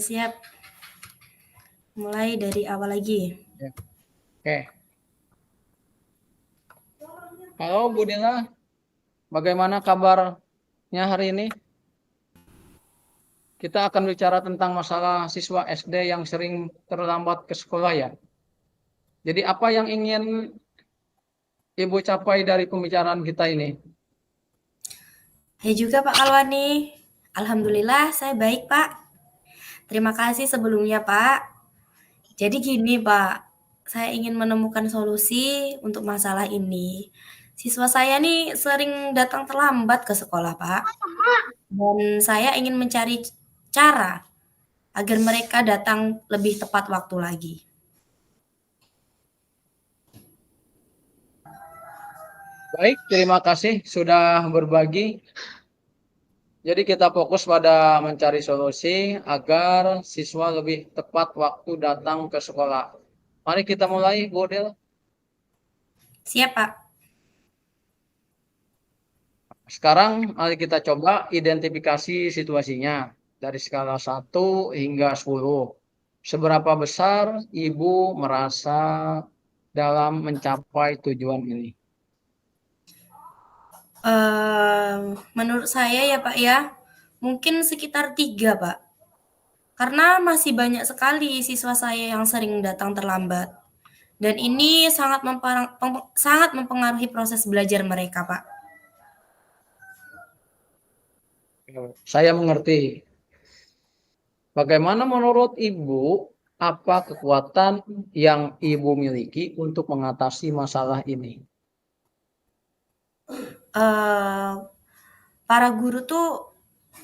siap. Mulai dari awal lagi. Ya. Oke. Halo Bu Dila, bagaimana kabarnya hari ini? Kita akan bicara tentang masalah siswa SD yang sering terlambat ke sekolah ya. Jadi apa yang ingin Ibu capai dari pembicaraan kita ini? Hai juga Pak Kalwani. Alhamdulillah saya baik Pak. Terima kasih sebelumnya Pak. Jadi gini Pak, saya ingin menemukan solusi untuk masalah ini. Siswa saya nih sering datang terlambat ke sekolah Pak. Dan saya ingin mencari cara agar mereka datang lebih tepat waktu lagi. Baik, terima kasih sudah berbagi. Jadi kita fokus pada mencari solusi agar siswa lebih tepat waktu datang ke sekolah. Mari kita mulai, Bu Del. Siap Pak? Sekarang mari kita coba identifikasi situasinya dari skala 1 hingga 10. Seberapa besar Ibu merasa dalam mencapai tujuan ini? Menurut saya ya Pak ya, mungkin sekitar 3 Pak. Karena masih banyak sekali siswa saya yang sering datang terlambat. Dan ini sangat mempengaruhi proses belajar mereka, Pak. Saya mengerti. Bagaimana menurut Ibu, apa kekuatan yang Ibu miliki untuk mengatasi masalah ini? Eh, para guru tuh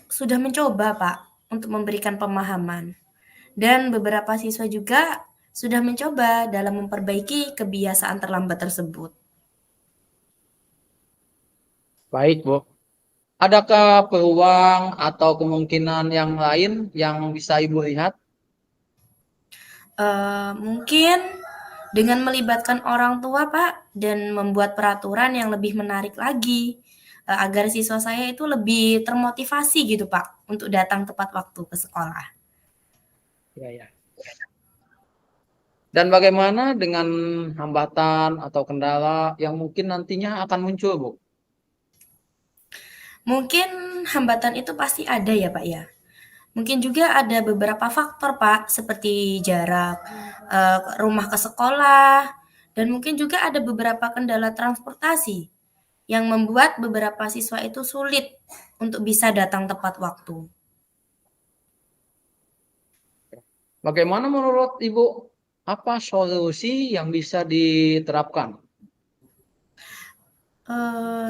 sudah mencoba, Pak, untuk memberikan pemahaman. Dan beberapa siswa juga sudah mencoba dalam memperbaiki kebiasaan terlambat tersebut. Baik, Bu. Adakah peluang atau kemungkinan yang lain yang bisa Ibu lihat? Mungkin dengan melibatkan orang tua, Pak, dan membuat peraturan yang lebih menarik lagi, agar siswa saya itu lebih termotivasi gitu, Pak, untuk datang tepat waktu ke sekolah. Ya, ya. Dan bagaimana dengan hambatan atau kendala yang mungkin nantinya akan muncul, Bu? Mungkin hambatan itu pasti ada ya, Pak, ya. Mungkin juga ada beberapa faktor, Pak, seperti jarak, rumah ke sekolah, dan mungkin juga ada beberapa kendala transportasi yang membuat beberapa siswa itu sulit untuk bisa datang tepat waktu. Bagaimana menurut Ibu, apa solusi yang bisa diterapkan?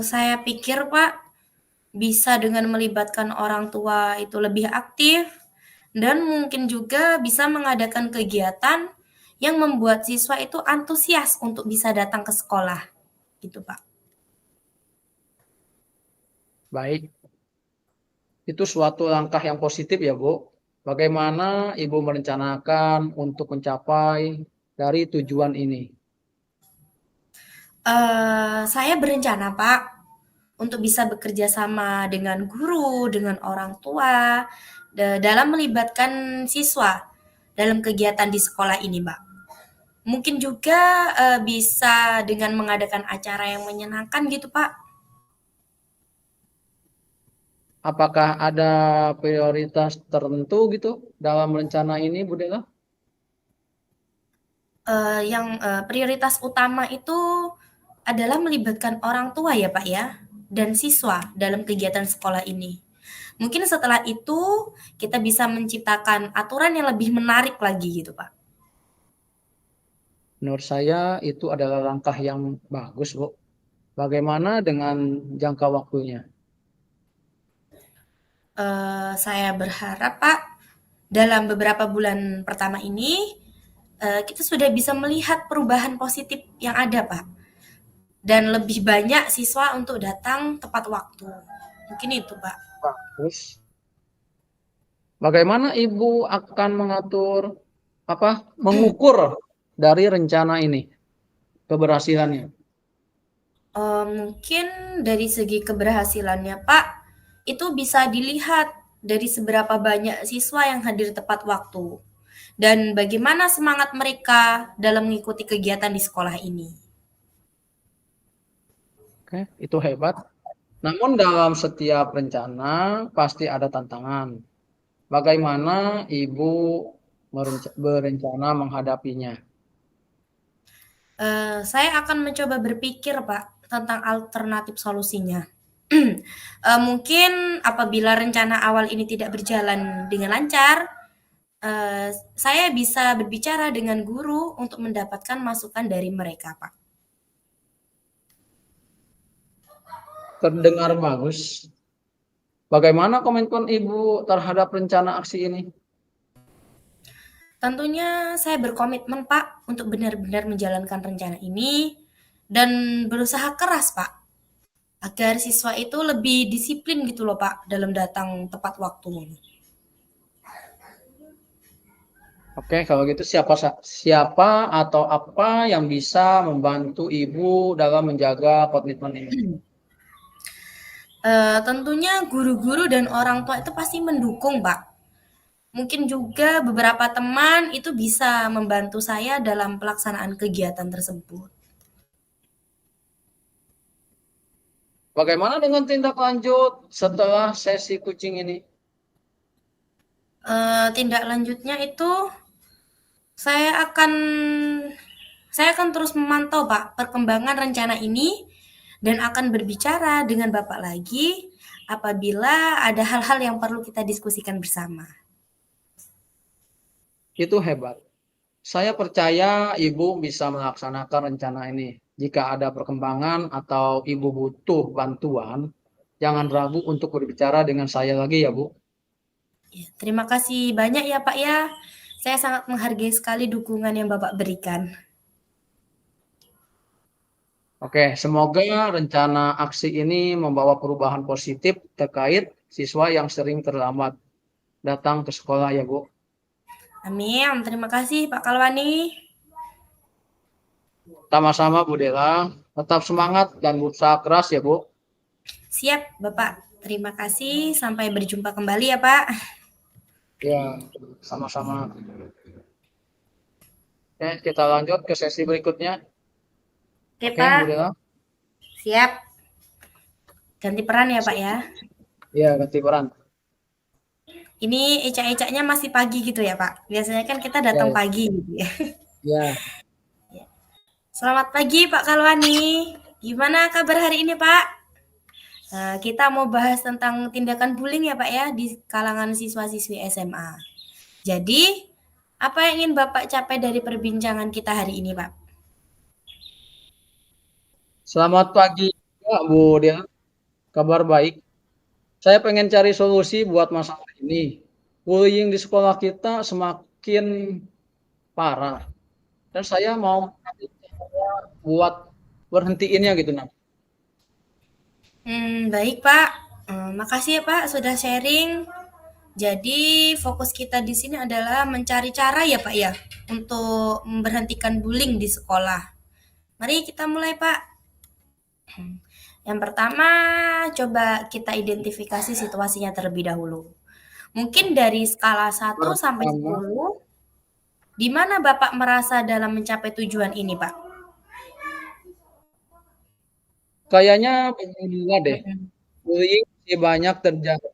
Saya pikir, Pak, bisa dengan melibatkan orang tua itu lebih aktif dan mungkin juga bisa mengadakan kegiatan yang membuat siswa itu antusias untuk bisa datang ke sekolah, gitu, Pak. Baik, itu suatu langkah yang positif ya, Bu. Bagaimana Ibu merencanakan untuk mencapai dari tujuan ini? Saya berencana, Pak, untuk bisa bekerja sama dengan guru, dengan orang tua, dalam melibatkan siswa dalam kegiatan di sekolah ini, Pak. Mungkin juga, bisa dengan mengadakan acara yang menyenangkan gitu, Pak. Apakah ada prioritas tertentu gitu dalam rencana ini, Bu Dela? Prioritas utama itu adalah melibatkan orang tua ya, Pak, ya, dan siswa dalam kegiatan sekolah ini. Mungkin setelah itu kita bisa menciptakan aturan yang lebih menarik lagi gitu, Pak. Menurut saya itu adalah langkah yang bagus, Bu. Bagaimana dengan jangka waktunya? Saya berharap, Pak, dalam beberapa bulan pertama ini, kita sudah bisa melihat perubahan positif yang ada, Pak, dan lebih banyak siswa untuk datang tepat waktu. Mungkin itu, Pak. Bagus. Bagaimana Ibu akan mengukur dari rencana ini keberhasilannya? Mungkin dari segi keberhasilannya, Pak, itu bisa dilihat dari seberapa banyak siswa yang hadir tepat waktu? Dan bagaimana semangat mereka dalam mengikuti kegiatan di sekolah ini? Oke, itu hebat. Namun dalam setiap rencana pasti ada tantangan. Bagaimana Ibu berencana menghadapinya? Saya akan mencoba berpikir, Pak, tentang alternatif solusinya. Mungkin apabila rencana awal ini tidak berjalan dengan lancar, saya bisa berbicara dengan guru untuk mendapatkan masukan dari mereka, Pak. Terdengar bagus. Bagaimana komitmen Ibu terhadap rencana aksi ini? Tentunya saya berkomitmen, Pak, untuk benar-benar menjalankan rencana ini dan berusaha keras, Pak, agar siswa itu lebih disiplin gitu loh, Pak, dalam datang tepat waktu. Oke, kalau gitu siapa atau apa yang bisa membantu Ibu dalam menjaga komitmen ini? Tentunya guru-guru dan orang tua itu pasti mendukung, Pak. Mungkin juga beberapa teman itu bisa membantu saya dalam pelaksanaan kegiatan tersebut. Bagaimana dengan tindak lanjut setelah sesi coaching ini? Tindak lanjutnya itu saya akan saya akan terus memantau, Pak, perkembangan rencana ini dan akan berbicara dengan Bapak lagi apabila ada hal-hal yang perlu kita diskusikan bersama. Itu hebat. Saya percaya Ibu bisa melaksanakan rencana ini. Jika ada perkembangan atau Ibu butuh bantuan, jangan ragu untuk berbicara dengan saya lagi ya, Bu. Ya, terima kasih banyak ya, Pak ya. Saya sangat menghargai sekali dukungan yang Bapak berikan. Oke, semoga rencana aksi ini membawa perubahan positif terkait siswa yang sering terlambat datang ke sekolah ya, Bu. Amin. Terima kasih Pak Kalwani. Sama-sama Bu Dela, tetap semangat dan berusaha keras ya, Bu. Siap, Bapak. Terima kasih. Sampai berjumpa kembali ya, Pak. Ya, sama-sama. Oke, kita lanjut ke sesi berikutnya. Oke, Oke, Bu Pak. Dela. Siap. Ganti peran ya, Pak ya. Ya, ganti peran. Ini eca-ecanya masih pagi gitu ya, Pak. Biasanya kan kita Ya, datang pagi gitu ya. ya. Selamat pagi, Pak Kalwani. Gimana kabar hari ini, Pak? Kita mau bahas tentang tindakan bullying ya, Pak ya, di kalangan siswa-siswi SMA. Jadi, apa yang ingin Bapak capai dari perbincangan kita hari ini, Pak? Selamat pagi, ya, Bu Dela. Kabar baik. Saya pengen cari solusi buat masalah ini. Bullying di sekolah kita semakin parah. Dan saya mau buat berhentiinnya gitu, nah. Baik Pak, makasih ya Pak sudah sharing. Jadi fokus kita di sini adalah mencari cara ya Pak ya, untuk memberhentikan bullying di sekolah. Mari kita mulai Pak. Yang pertama, coba kita identifikasi situasinya terlebih dahulu. Mungkin dari skala 1 sampai Pertama, 10, di mana Bapak merasa dalam mencapai tujuan ini Pak? kayaknya begini deh. Mhm. Bullying masih banyak terjadi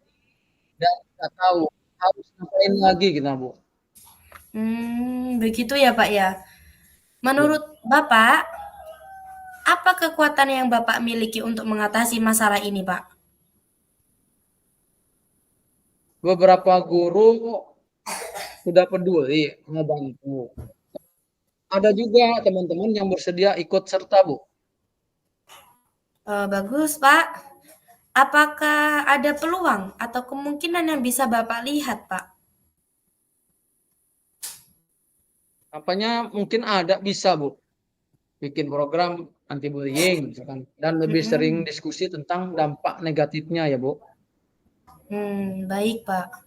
dan nggak tahu harus ngapain lagi gitu, Bu. Begitu ya Pak ya. Ya. Menurut Bapak, apa kekuatan yang Bapak miliki untuk mengatasi masalah ini, Pak? Beberapa guru sudah peduli ngebantu. Ada juga teman-teman yang bersedia ikut serta, Bu. Bagus, Pak. Apakah ada peluang atau kemungkinan yang bisa Bapak lihat, Pak? Apanya mungkin ada bisa, Bu. Bikin program anti bullying misalkan dan lebih sering Mhm. diskusi tentang dampak negatifnya ya, Bu. Baik, Pak.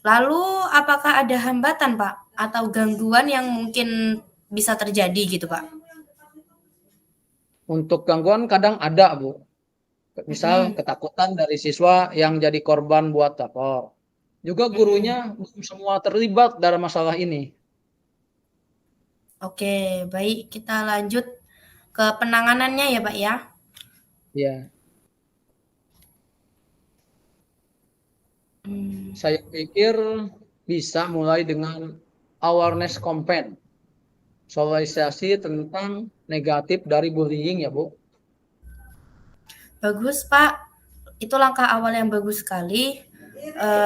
Lalu apakah ada hambatan, Pak, atau gangguan yang mungkin bisa terjadi gitu, Pak? Untuk gangguan kadang ada, Bu. Misal Mhm. ketakutan dari siswa yang jadi korban buat lapor. Juga gurunya belum semua terlibat dalam masalah ini. Oke, baik kita lanjut ke penanganannya ya Pak ya. Ya, Hmm, saya pikir bisa mulai dengan awareness campaign, sosialisasi tentang negatif dari bullying ya Bu. bagus Pak, itu langkah awal yang bagus sekali.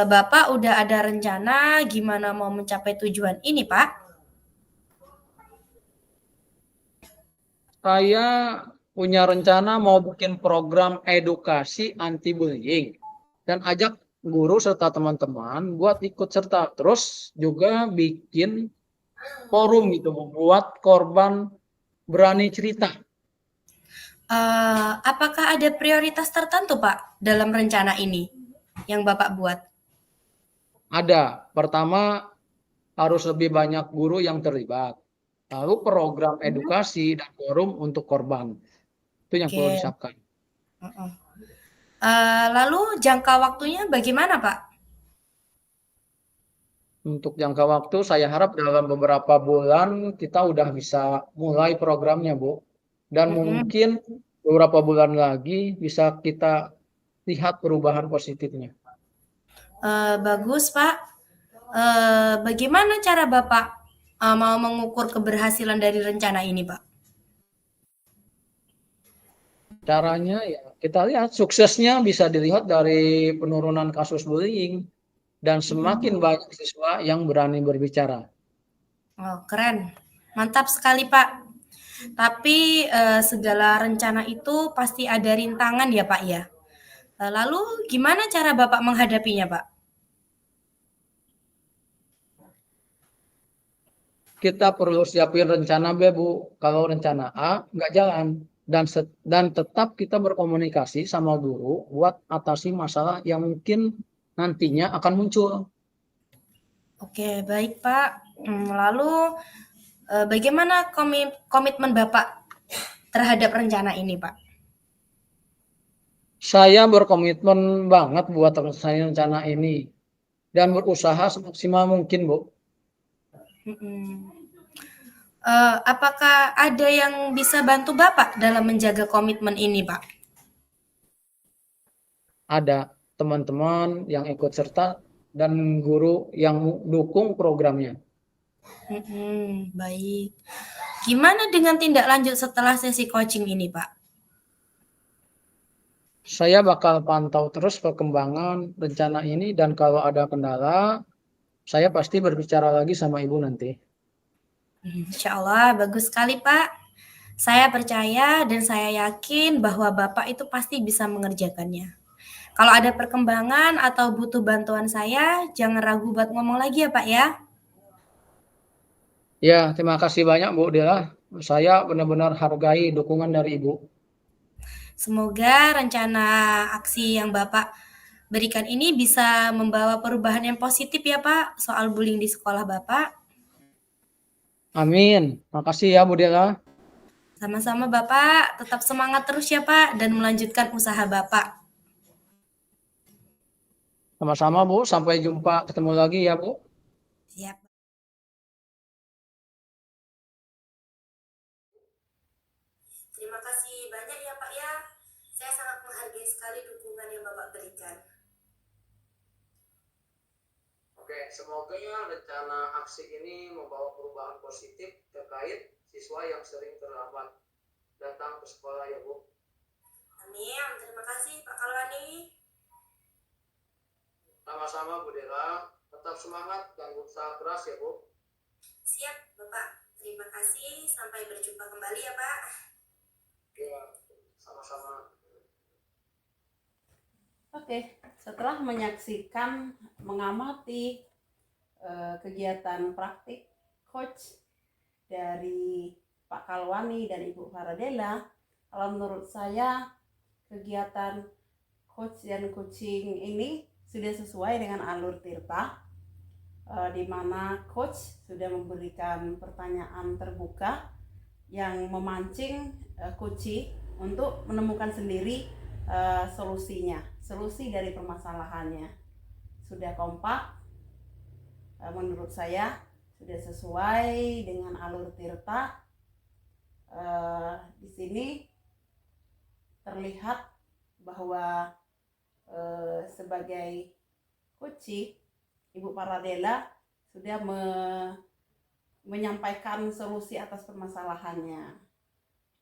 Bapak udah ada rencana gimana mau mencapai tujuan ini Pak? Saya punya rencana mau bikin program edukasi anti bullying dan ajak guru serta teman-teman buat ikut serta. Terus juga bikin forum gitu, membuat korban berani cerita. Apakah ada prioritas tertentu Pak dalam rencana ini yang Bapak buat? Ada, pertama harus lebih banyak guru yang terlibat. Lalu program edukasi dan forum untuk korban. Itu yang perlu Oke. disiapkan. Heeh. Lalu jangka waktunya bagaimana Pak? Untuk jangka waktu, saya harap dalam beberapa bulan kita udah bisa mulai programnya, Bu. Dan Mm-mm. mungkin beberapa bulan lagi bisa kita lihat perubahan positifnya. Bagus Pak. Bagaimana cara Bapak mau mengukur keberhasilan dari rencana ini Pak? Caranya ya kita lihat suksesnya bisa dilihat dari penurunan kasus bullying dan semakin Mm-mm. banyak siswa yang berani berbicara. Oh, keren. Mantap sekali Pak. Tapi segala rencana itu pasti ada rintangan ya Pak ya. Lalu gimana cara Bapak menghadapinya Pak? Kita perlu siapin rencana B, Bu. Kalau rencana A nggak jalan dan tetap kita berkomunikasi sama guru buat atasi masalah yang mungkin nantinya akan muncul. Oke, baik Pak. Lalu bagaimana komitmen Bapak terhadap rencana ini Pak? Saya berkomitmen banget buat rencana ini dan berusaha semaksimal mungkin, Bu. Mm-mm. Apakah ada yang bisa bantu Bapak dalam menjaga komitmen ini Pak? Ada teman-teman yang ikut serta dan guru yang dukung programnya. Baik. Gimana dengan tindak lanjut setelah sesi coaching ini Pak? Saya bakal pantau terus perkembangan rencana ini dan kalau ada kendala, saya pasti berbicara lagi sama Ibu nanti. Insya Allah bagus sekali Pak. Saya percaya dan saya yakin bahwa Bapak itu pasti bisa mengerjakannya. Kalau ada perkembangan atau butuh bantuan saya, jangan ragu buat ngomong lagi ya Pak ya. Ya, terima kasih banyak Bu Dela. Saya benar-benar hargai dukungan dari Ibu. Semoga rencana aksi yang Bapak berikan ini bisa membawa perubahan yang positif ya Pak soal bullying di sekolah Bapak. Amin. Makasih ya Bu Dela. Sama-sama Bapak, tetap semangat terus ya Pak dan melanjutkan usaha Bapak. Sama-sama Bu. Sampai jumpa ketemu lagi ya Bu. Siap. Terima kasih banyak ya Pak ya. Saya sangat menghargai sekali dukungan yang Bapak berikan. Oke, semoga rencana aksi ini membawa perubahan positif terkait siswa yang sering terlambat datang ke sekolah ya Bu. Amin. Terima kasih Pak Kalwani. Sama-sama Bu Dela. Tetap semangat dan berusaha keras ya Bu. Siap Bapak. Terima kasih. Sampai berjumpa kembali ya Pak. Ya, sama-sama. Oke, setelah menyaksikan, mengamati kegiatan praktik coach dari Pak Kalwani dan Ibu Faradela, kalau menurut saya kegiatan coach dan coaching ini sudah sesuai dengan alur Tirta, di mana coach sudah memberikan pertanyaan terbuka yang memancing coachee untuk menemukan sendiri solusi dari permasalahannya. sudah kompak. Menurut saya sudah sesuai dengan alur Tirta. Di sini terlihat bahwa sebagai Kuci, Ibu Paradela sudah menyampaikan solusi atas permasalahannya.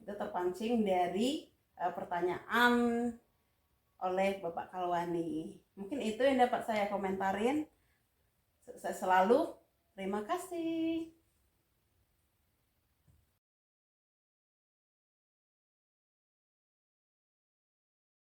Itu terpancing dari pertanyaan oleh Bapak Kalwani. Mungkin itu yang dapat saya komentarin. Sukses selalu. Terima kasih.